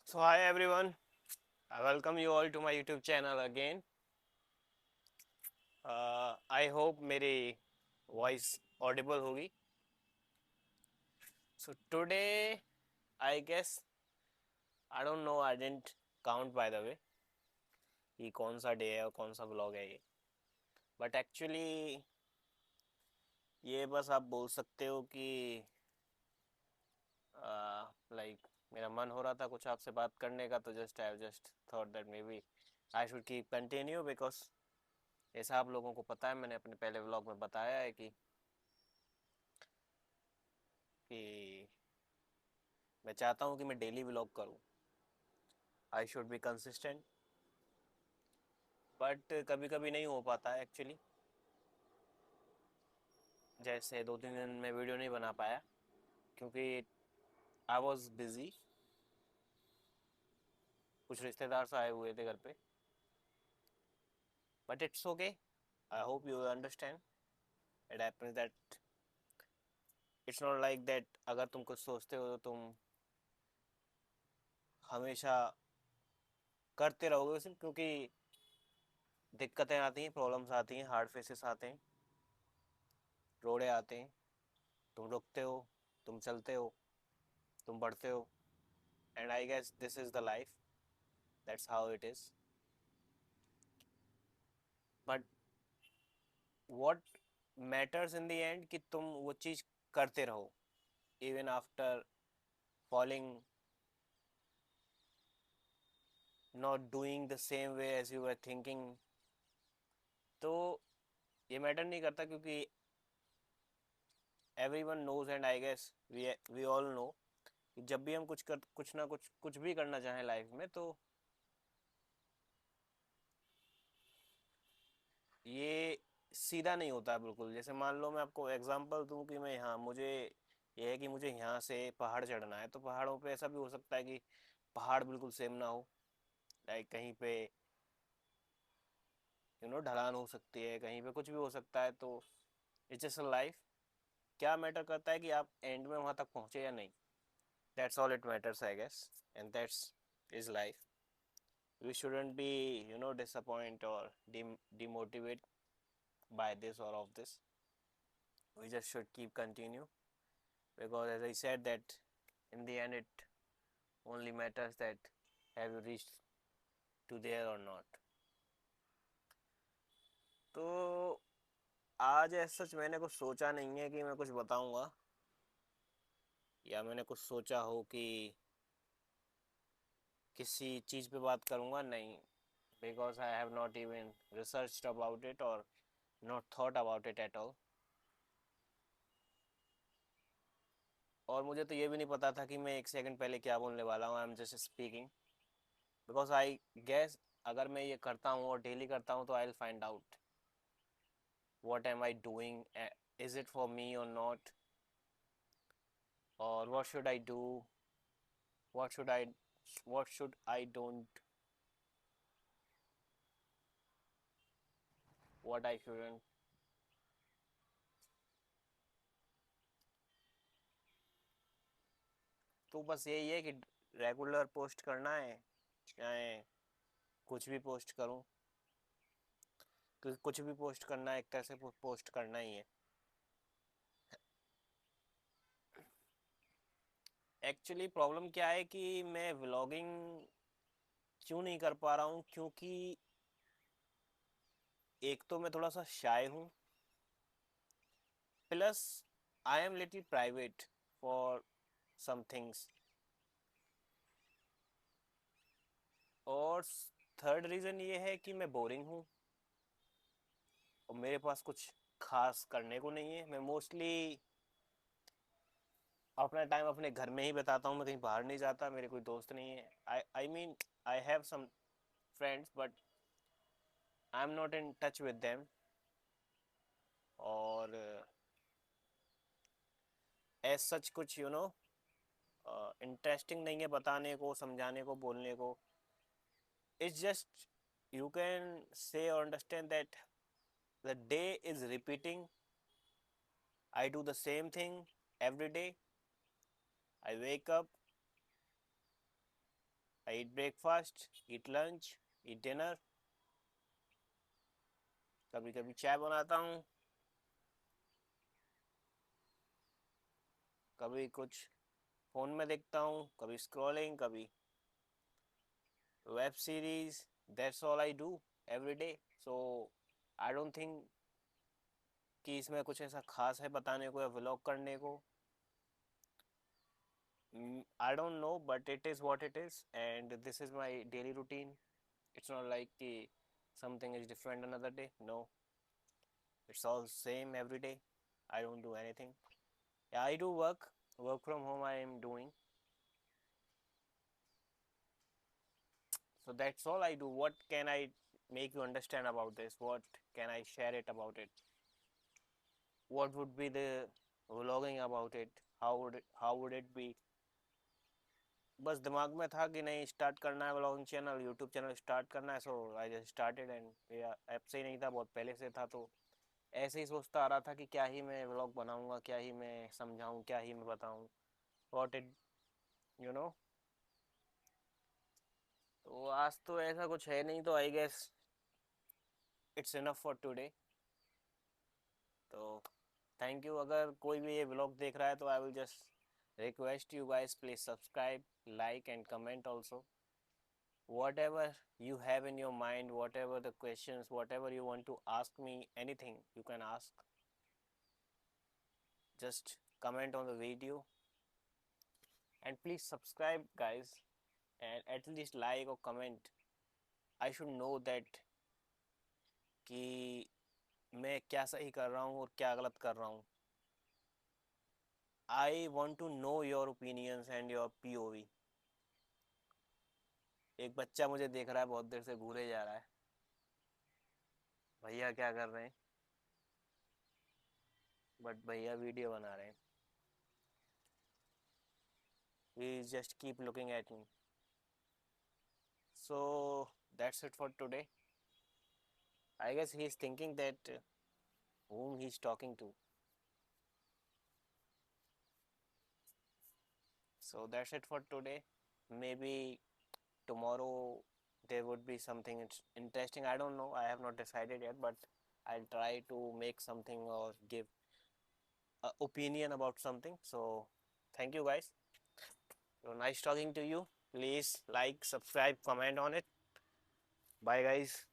So hi everyone, I welcome you all to my YouTube channel again. I hope मेरी voice audible होगी. So today, I guess I don't know. I didn't count by the way कि कौन सा day है और कौन सा vlog है ये. बट एक्चुअली ये बस आप बोल सकते हो कि लाइक मेरा मन हो रहा था कुछ आपसे बात करने का, तो just thought that maybe I should keep continue because ऐसा आप लोगों को पता है, मैंने अपने पहले व्लॉग में बताया है कि मैं चाहता हूँ कि मैं डेली व्लॉग करूँ. I should be consistent, but कभी कभी नहीं हो पाता है एक्चुअली. जैसे 2-3 दिन में वीडियो नहीं बना पाया क्योंकि आई वॉज बिजी. कुछ रिश्तेदार से आए हुए थे घर पे. But it's okay. I hope you understand. It happens that it's not like that अगर तुम कुछ सोचते हो तो तुम हमेशा करते रहोगे सिर्फ, क्योंकि दिक्कतें आती हैं, प्रॉब्लम्स आती हैं, हार्ड फेसेस आते हैं, रोड़े आते हैं. तुम रुकते हो, तुम चलते हो, तुम बढ़ते हो. And I guess this is the life. That's how it is. But what matters in the end कि तुम वो चीज़ करते रहो even after falling, not doing the same way as you were thinking. तो ये मैटर नहीं करता क्योंकि everyone knows and I guess we all know कि जब भी हम कुछ ना कुछ भी करना चाहें लाइफ में, तो ये सीधा नहीं होता है बिल्कुल. जैसे मान लो मैं आपको एग्जांपल दूं कि मैं यहाँ मुझे ये है कि मुझे यहाँ से पहाड़ चढ़ना है, तो पहाड़ों पे ऐसा भी हो सकता है कि पहाड़ बिल्कुल सेम ना हो. लाइक कहीं पे ढलान हो सकती है, कहीं पे कुछ भी हो सकता है. तो इट्स जस्ट लाइफ. क्या मैटर करता है कि आप एंड में वहां तक पहुंचे या नहीं. That's all it matters I guess. And that's is life. We shouldn't be disappoint or demotivate by this or of this. We just should keep continue, because as I said that in the end it only matters that have you reached to there or not. तो आज ऐसा सच मैंने कुछ सोचा नहीं है कि मैं कुछ बताऊंगा या मैंने कुछ सोचा हो कि किसी चीज़ पे बात करूंगा, नहीं. Because I have not even research about it और not thought about it at all. और मुझे तो ये भी नहीं पता था कि मैं एक सेकंड पहले क्या बोलने वाला हूँ. I am just speaking because I guess अगर मैं ये करता हूँ और डेली करता हूँ तो I will find out what am I doing, is it for me or not, or what should I do, what should I what should I don't, what I shouldn't. तो बस यही है कि रेगुलर पोस्ट करना है, चाहे कुछ भी पोस्ट करूं, क्योंकि कुछ भी पोस्ट करना है एक तरह से पोस्ट करना ही है. एक्चुअली प्रॉब्लम क्या है कि मैं व्लॉगिंग क्यों नहीं कर पा रहा हूँ, क्योंकि एक तो मैं थोड़ा सा शाय हूँ, plus I am little private for some things, और थर्ड रीज़न ये है कि मैं बोरिंग हूँ और मेरे पास कुछ खास करने को नहीं है. मैं मोस्टली अपना टाइम अपने घर में ही बिताता हूँ. मैं कहीं बाहर नहीं जाता, मेरे कोई दोस्त नहीं है. I mean I have some friends but I am not in touch with them. और एज सच कुछ इंटरेस्टिंग नहीं है बताने को, समझाने को, बोलने को. It's just you can say और understand that the day is repeating. I do the same thing every day. I wake up, I eat breakfast, eat lunch, eat dinner, कभी कभी चाय बनाता हूँ, कभी कुछ फ़ोन में देखता हूँ, कभी स्क्रॉलिंग, कभी web series. That's all I do every day. So I don't think कि इसमें कुछ ऐसा खास है बताने को या व्लॉग करने को. I don't know, but it is what it is, and this is my daily routine. It's not like something is different another day. No, it's all same every day. I don't do anything. Yeah, I do work. Work from home I am doing. So that's all I do. What can I make you understand about this? What can I share it about it? What would be the vlogging about it? How would it be? बस दिमाग में था कि नहीं start करना है vlogging channel, YouTube channel start करना है. सो आई जस्ट स्टार्टेड एंड मेरा ऐप से ही नहीं था, बहुत पहले से था. तो ऐसे ही सोचता आ रहा था कि क्या ही मैं व्लॉग बनाऊंगा, क्या ही मैं समझाऊं, क्या ही मैं बताऊं. व्हाट इट यू नो तो आज तो ऐसा कुछ है नहीं, तो I guess it's enough for today. तो थैंक यू. अगर कोई भी ये व्लॉग देख रहा है तो I will just request you guys, please subscribe, like and comment also. Whatever you have in your mind, whatever the questions, whatever you want to ask me, anything you can ask. Just comment on the video and please subscribe, guys, and at least like or comment. I should know that कि मैं क्या सही कर रहा हूँ और क्या गलत कर रहा हूँ. I want to know your opinions and your POV. एक बच्चा मुझे देख रहा है, बहुत देर से घूरे जा रहा है. भैया क्या कर रहे हैं? बट भैया वीडियो बना रहे हैं. He just keep looking at me. So that's it for today. I guess he's thinking that whom he's talking to. So that's it for today. Maybe tomorrow there would be something interesting. I don't know. I have not decided yet, but I'll try to make something or give an opinion about something. So thank you guys. So nice talking to you. Please like, subscribe, comment on it. Bye guys.